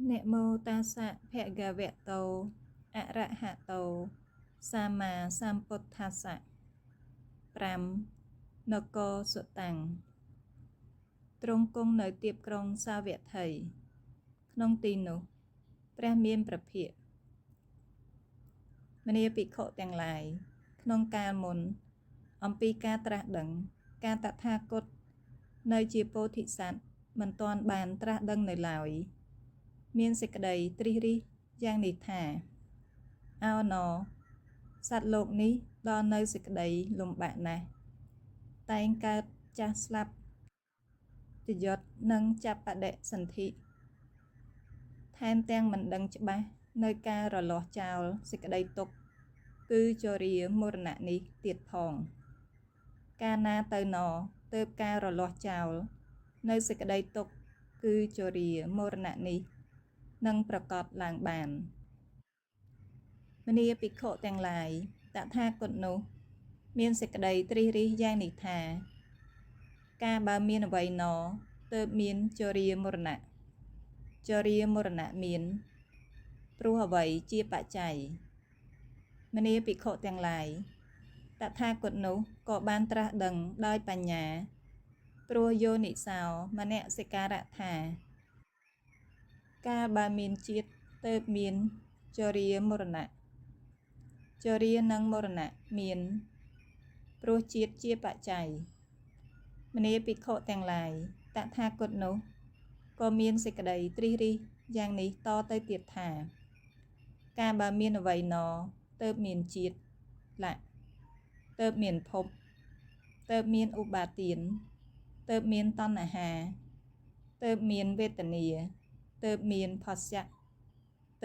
นะโมตัสสะภะคะวะโตอะระหะโตសម្មាសម្ពុទ្ធស្សៈ5នគរសុតាំងទ្រង់គង់នៅទីបក្រុងសាវត្ថីក្នុងទីនោះព្រះមានព្រះភិក្ខមនាភិក្ខុទាំងឡាយក្នុងកាលមុនអំពីការត្រាស់ដឹងការតថាគតនៅជាពោធិសត្វមិនទាន់បានត្រាស់ដឹងនៅឡើយមានសេចក្តីត្រិះរិះយ៉ាងនេះថាឱណសត្វលោកនេះដល់នៅសេចក្តីលំបាកណាស់តែងកើតចាស់ស្លាប់ទយត់និងចាប់បដិសន្ធិថែមទាំងមិនដឹងច្បាស់នៅការរលាស់ចោលសេចក្តីទុក្ខគឺជរាមរណៈនេះទៀតផងកាលណាទៅណទើបការរលាស់ចោលនៅសេចក្តីទុក្ខគឺជរាមរណៈនេះនឹងប្រកបឡើងបានមនាភិក្ខុទាំងឡាយតថាគតនោះមានសេចក្តីត្រិះរិះយ៉ាងនេះថាការបើមានអ្វីណទើបមានជរាមរណៈជរាមរណៈមានព្រោះអ្វីជាបច្ច័យមនាភិក្ខុទាំងឡាយតថាគតនោះក៏បានត្រាស់ដឹងដោយបញ្ញាព្រោះយោនិសោមនសិការៈថាកាលបើមានជាតិទើបមានជរាមរណៈជរានិងមរណៈមានព្រោះជាតិជាបច្ច័យមនាភិក្ខុទាំងឡាយតថាគតនោះក៏មានសេចក្តីត្រិះរិះយ៉ាងនេះតទៅទៀតថាការបើមានអ្វីណទើបមានជាតិលៈទើបមានភពទើបមានឧបាទានទើបមានតណ្ហាទើបមានវេទនាទើបមានផស្សៈ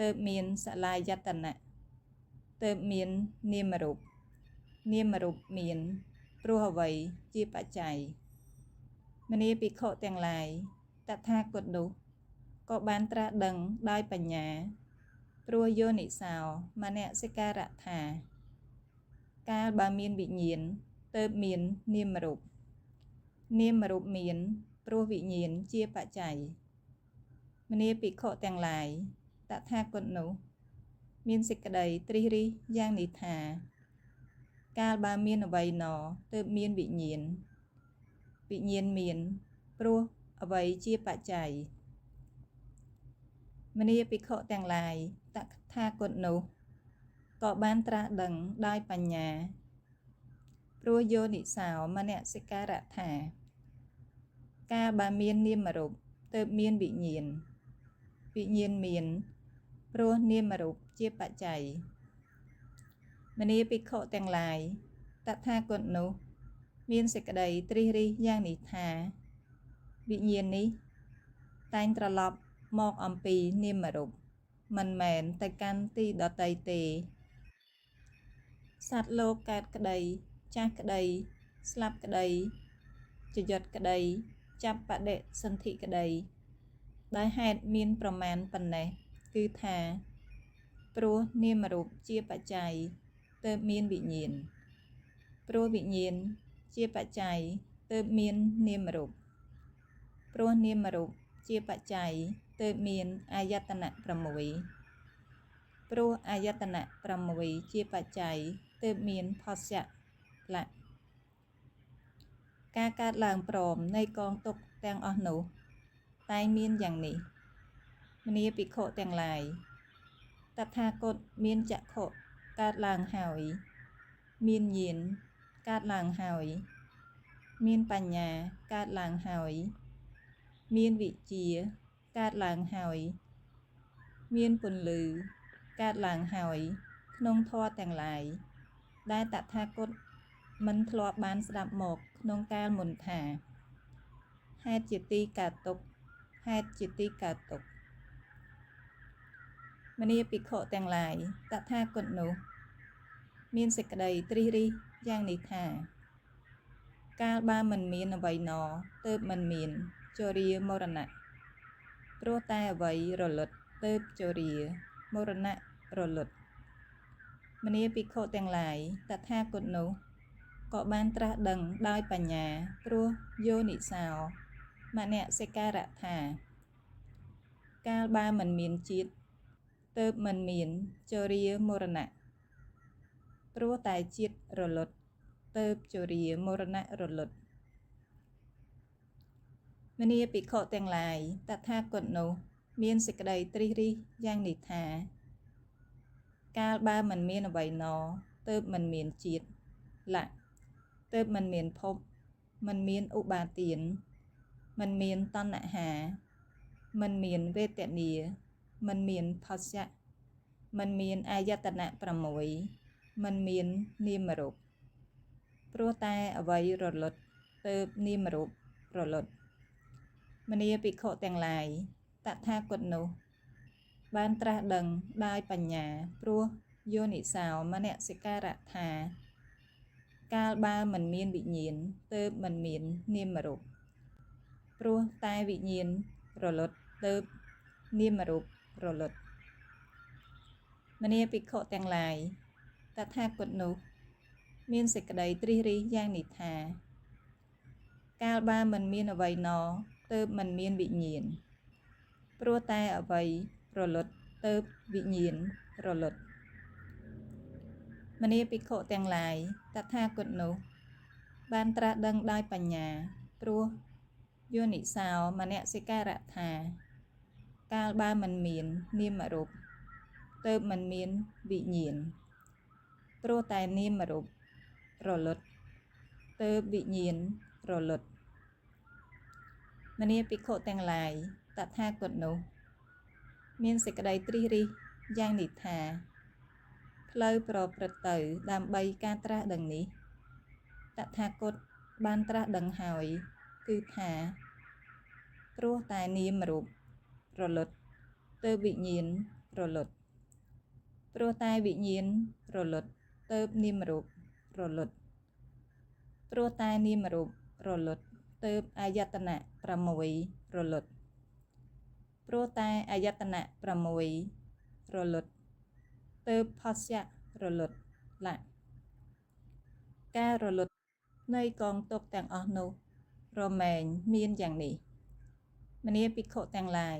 ទើបមានសលាយតនៈទើបមាននាមរូបនាមរូបមានព្រោះអ្វីជាបច្ច័យមនាភិក្ខុទាំងឡាយតថាគតនោះក៏បានត្រាស់ដឹងដោយបញ្ញាព្រោះយោនិសោមនសិការៈថាកាលបើមានវិញ្ញាណទើបមាននាមរូបនាមរូបមានព្រោះវិញ្ញាណជាបច្ច័យមនាភិក្ខុទាំងឡាយតថាគតនោះមានសេចក្តីត្រិះរិះយ៉ាងនេះថាកាលបើមានអ្វីណទើបមានវិញ្ញាណវិញ្ញាណមានព្រោះអ្វីជាបច្ច័យមនាភិក្ខុទាំងឡាយតថាគតនោះក៏បានត្រាស់ដឹងដោយបញ្ញាព្រោះយោនិសោមនសិការៈថាកាលបើមាននាមរូបទើបមានវិញ្ញាណវិញ្ញាណមានព្រោះនាមរូបជាបច្ច័យមនាភិក្ខុទាំងឡាយតថាគតនោះមានសេចក្តីត្រិះរិះយ៉ាងនេះថាវិញ្ញាណនេះតែងត្រឡប់មកអំពីនាមរូបមិនមែនទៅកាន់ទីដតីទេសត្វលោកកើតក្តីចាស់ក្តីស្លាប់ក្តីជយត់ក្តីចាប់បដិសន្ធិក្តីដោយហេតុមានប្រមាណប៉ុណ្ណេះគឺថាព្រោះនាមរូបជាបច្ច័យទើបមានវិញ្ញាណព្រោះវិញ្ញាណជាបច្ច័យទើបមាននាមរូបព្រោះនាមរូបជាបច្ច័យទើបមានអាយតនៈ6ព្រោះអាយតនៈ6ជាបច្ច័យទើបមានផស្សៈលៈការកើតឡើងព្រមនៃកងទុក្ខទាំងអស់នោះតែងមានយ៉ាងនេះមនាភិក្ខុទាំងឡាយតថាគតមានចក្ខុកើតឡើងហើយមានញាណកើតឡើងហើយមានបញ្ញាកើតឡើងហើយមានវិជ្ជាកើតឡើងហើយមានពន្លឺកើតឡើងហើយក្នុងធម៌ទាំងឡាយដែលតថាគតមិនធ្លាប់បានស្ដាប់មកក្នុងកាលមុនថាហេតុជាទីកើតទុក្ខហេតុជាទីកើតទុក្ខមនាភិក្ខុទាំងឡាយតថាគតនោះមានសេចក្តីត្រិះរិះយ៉ាងនេះថាកាលបើមិនមានអ្វីណទើបមិនមានជរាមរណៈព្រោះតែអ្វីរលត់ទើបជរាមរណៈរលត់មនាភិក្ខុទាំងឡាយតថាគតនោះក៏បានត្រាស់ដឹងដោយបញ្ញាព្រោះយោនិសោមនសិការៈថា កាលបើមិនមានជាតិទើបមិនមានជរាមរណៈព្រោះតែជាតិរលត់ទើបជរាមរណៈរលត់មនាភិក្ខុទាំងឡាយតថាគតនោះមានសេចក្តីត្រិះរិះយ៉ាងនេះថាកាលបើមិនមានអ្វីណទើបមិនមានជាតិលៈទើបមិនមានភពមិនមានឧបាទានមិនមានតណ្ហាមិនមានវេទនាមិនមានផស្សៈមិនមានអាយតនៈ6មិនមាននាមរូបព្រោះតែអ្វីរលត់ទើបនាមរូបរលត់មនាភិក្ខុទាំងឡាយតថាគតនោះបានត្រាស់ដឹងដោយបញ្ញាព្រោះយោនិសោមនសិការៈថាកាលបើមិនមានវិញ្ញាណទើបមិនមាននាមរូបព្រោះតែវិញ្ញាណរលត់ទើបនាមរូបរលត់មនាភិក្ខុទាំងឡាយតថាគតនោះមានសេចក្តីត្រិះរិះយ៉ាងនេះថាកាលបើមិនមានអ្វីណទើបមិនមានវិញ្ញាណព្រោះតែអ្វីរលត់ទើបវិញ្ញាណរលត់មនាភិក្ខុទាំងឡាយតថាគតនោះបានត្រាស់ដឹងដោយបញ្ញាព្រោះយោនិសោមនសិការៈថាកាលបើមិនមាននាមរូបទើបមិនមានវិញ្ញាណព្រោះតែនាមរូបរលត់ទើបវិញ្ញាណរលត់មនាភិក្ខុទាំងឡាយតថាគតនោះមានសេចក្តីត្រិះរិះយ៉ាងនេះថាផ្លូវប្រព្រឹត្តទៅដើម្បីការត្រាស់ដឹងនេះតថាគតបានត្រាស់ដឹងហើយគឺថាព្រោះតែនាមរូបរលត់ទើបវិញ្ញាណរលត់ព្រោះតែវិញ្ញាណរលត់ទើបនាមរូបរលត់ព្រោះតែនាមរូបរលត់ទើបអាយតនៈ6រលត់ព្រោះតែអាយតនៈ6រលត់ទើបផស្សៈរលត់លៈការរលត់នៃកងទុកទាំងអស់នោះរមែងមានយ៉ាងនេះមនាភិក្ខុទាំងឡាយ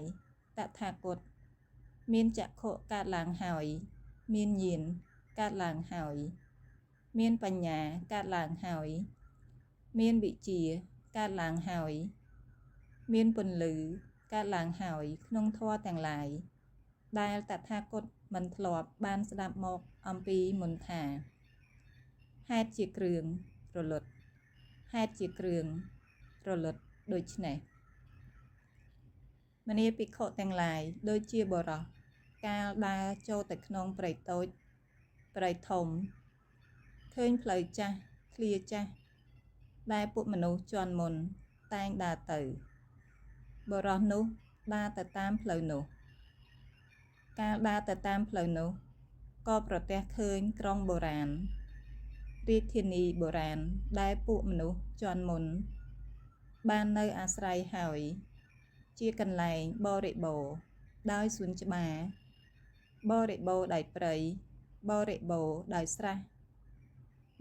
តថាគតមានចក្ខុកើតឡើងហើយមានញាណកើតឡើងហើយមានបញ្ញាកើតឡើងហើយមានវិជ្ជាកើតឡើងហើយមានពន្លឺកើតឡើងហើយក្នុងធម៌ទាំងឡាយដែលតថាគតមិនធ្លាប់បានស្ដាប់មកអំពីមុនថាហេតុជាគ្រឿងរលត់ហេតុជាគ្រឿងរលត់ដូច្នេះមនាភិក្ខុទាំងឡាយដូចជាបរោះកាលដើរចូលទៅក្នុងព្រៃតូចព្រៃធំឃើញផ្លូវចាស់ឃ្លាចាស់ដែលពួកមនុស្សជាន់មុនតែងដើរទៅបរោះនោះដើរទៅតាមផ្លូវនោះកាលដើរទៅតាមផ្លូវនោះក៏ប្រទះឃើញក្រុងបុរាណរាជធានីបុរាណដែលពួកមនុស្សជាន់មុនបាននៅអាស្រ័យហើយជាកន្លែងបរិបូរដោយសួនច្បារបរិបូរដោយព្រៃបរិបូរដោយស្រះ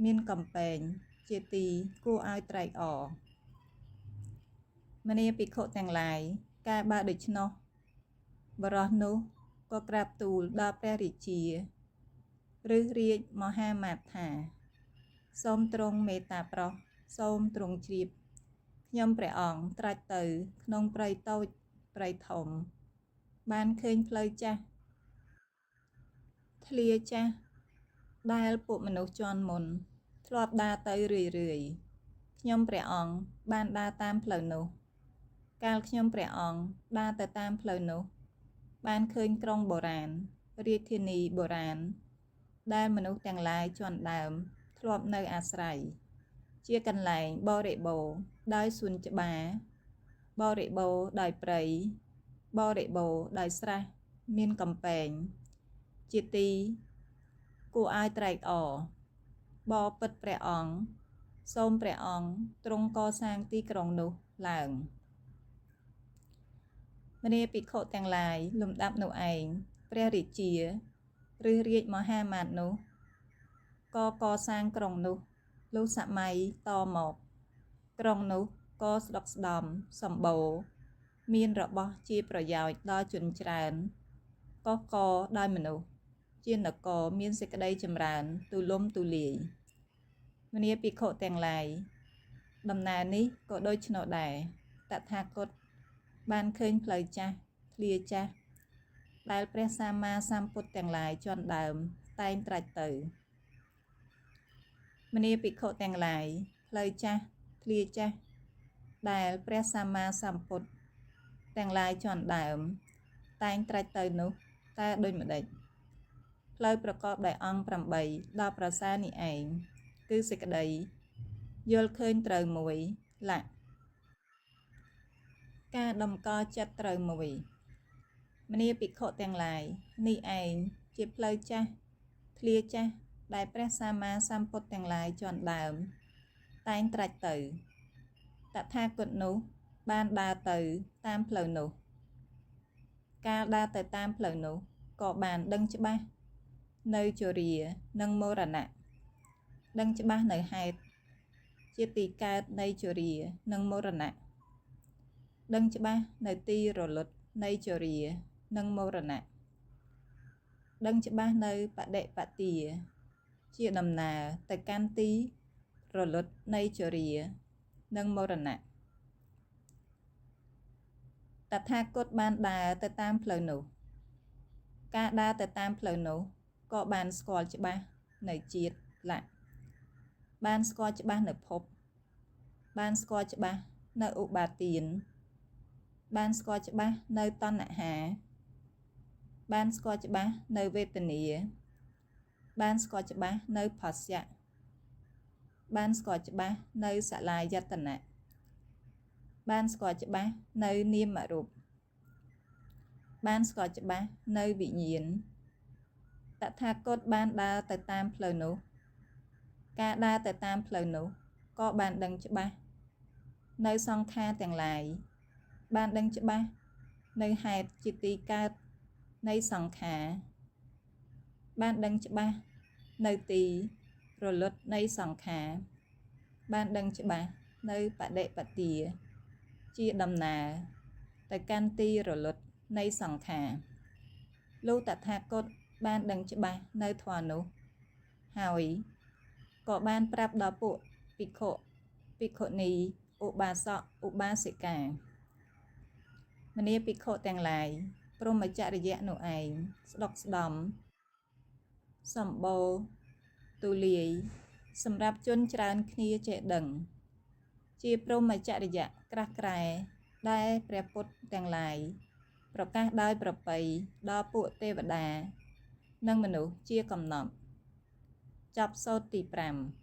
មានកំពែងជាទីគួរឲ្យត្រេកអរមនាភិក្ខុទាំងឡាយកាលបើដូច្នោះបរោះនោះក៏ក្រាបទូលដល់ព្រះរាជាឬរាជមហាមាត្រថាសូមទ្រង់មេត្តាប្រោសសូមទ្រង់ជ្រាបខ្ញុំព្រះអង្គត្រាច់ទៅក្នុងព្រៃតូចព្រៃធំបានឃើញផ្លូវចាស់ធ្លាចាស់ដែលពួកមនុស្សជាន់មុនធ្លាប់ដើរទៅរឿយខ្ញុំព្រះអង្គបានដើរតាមផ្លូវនោះកាលខ្ញុំព្រះអង្គដើរទៅតាមផ្លូវនោះបានឃើញក្រុងបុរាណរាជធានីបុរាណដែលមនុស្សទាំងឡាយជាន់ដើមធ្លាប់នៅអាស្រ័យជាកន្លែងបរិបូរដោយសួនច្បារបរិបូរដោយព្រៃបរិបូរដោយស្រះមានកំពែងជាទីគួរឲ្យត្រេកអរបបិទ្ធព្រះអង្គសូមព្រះអង្គទ្រង់កសាងទីក្រុងនោះឡើងមនាភិក្ខុទាំងឡាយលំដាប់នោះឯងព្រះរាជាឬរាជមហាមាត្រនោះក៏កសាងក្រុងនោះលុះសម័យតមកក្រុងនោះក៏ស្ដុកស្ដំសម្បូរ មានរបស់ជាប្រយោជន៍ដល់ជនច្រើនកកដោយមនុស្សជានគរមានសេចក្តីចម្រើនទូលំទូលាយមនាភិក្ខុទាំងឡាយដំណើរនេះក៏ដូចនោះដែរតថាគតបានឃើញផ្លូវចាស់ធ្លាចាស់ដែលព្រះសម្មាសម្ពុទ្ធទាំងឡាយជាន់ដើមតែងត្រាច់ទៅមនាភិក្ខុទាំងឡាយផ្លូវចាស់ធ្លាចាស់ដែលព្រះសម្មាសម្ពុទ្ធទាំងឡាយជាន់ដើមតែងត្រាច់ទៅនោះតើដូចម្ដេចផ្លូវប្រកបដោយអង្គ8ដល់ប្រសើរនេះឯងគឺសេចក្តីយល់ឃើញត្រូវមួយលក្ខការតម្កល់ចិត្តត្រូវមួយមនាភិក្ខុទាំងឡាយនេះឯងជាផ្លូវចាស់ធ្លាចាស់ដែលព្រះសម្មាសម្ពុទ្ធទាំងឡាយជាន់ដើមតែងត្រាច់ទៅតថាគតនោះបានដើរទៅតាមផ្លូវនោះកាលដើរទៅតាមផ្លូវនោះក៏បានដឹងច្បាស់នៅជរានិងមរណៈដឹងច្បាស់នៅហេតុជាទីកើតនៃជរានិងមរណៈដឹងច្បាស់នៅទីរលត់នៃជរានិងមរណៈដឹងច្បាស់នៅបដិបទាជាដំណើរទៅកាន់ទីរលត់នៃជរានិងមរណៈតថាគតបានដើរទៅតាមផ្លូវនោះការដើរទៅតាមផ្លូវនោះក៏បានស្គាល់ច្បាស់នៅជាតិលក្ខបានស្គាល់ច្បាស់នៅភពបានស្គាល់ច្បាស់នៅឧបាទានបានស្គាល់ច្បាស់នៅតណ្ហាបានស្គាល់ច្បាស់នៅវេទនាបានស្គាល់ច្បាស់នៅភស្យៈបានស្គាល់ច្បាស់នៅសលាយតនៈបានស្គាល់ច្បាស់នៅនាមរូបបានស្គាល់ច្បាស់នៅវិញ្ញាណតថាគតបានដើរទៅតាមផ្លូវនោះការដើរទៅតាមផ្លូវនោះក៏បានដឹងច្បាស់នៅសង្ខារទាំងឡាយបានដឹងច្បាស់នៅហេតុជាទីកើតនៃសង្ខារបានដឹងច្បាស់នៅទីរលត់នៃសង្ខារបានដឹងច្បាស់នៅបដិបទាជាដំណើរទៅកាន់ទីរលត់នៃសង្ខារលុះតថាគតបានដឹងច្បាស់នៅធម៌នោះហើយក៏បានប្រាប់ដល់ពួកភិក្ខុភិក្ខុនីឧបាសកឧបាសិកាមនាភិក្ខុទាំងឡាយព្រហ្មចរិយៈនោះឯងស្ដុកស្ដំសម្បូរទូលាយសម្រាប់ជនច្រើនគ្នាចេះដឹងជាព្រហ្មចរិយៈក្រាស់ក្រែដែលព្រះពុទ្ធទាំងឡាយប្រកាសដោយប្រពៃដល់ពួកទេវតានិងមនុស្សជាកំណត់ចប់សូត្រទី5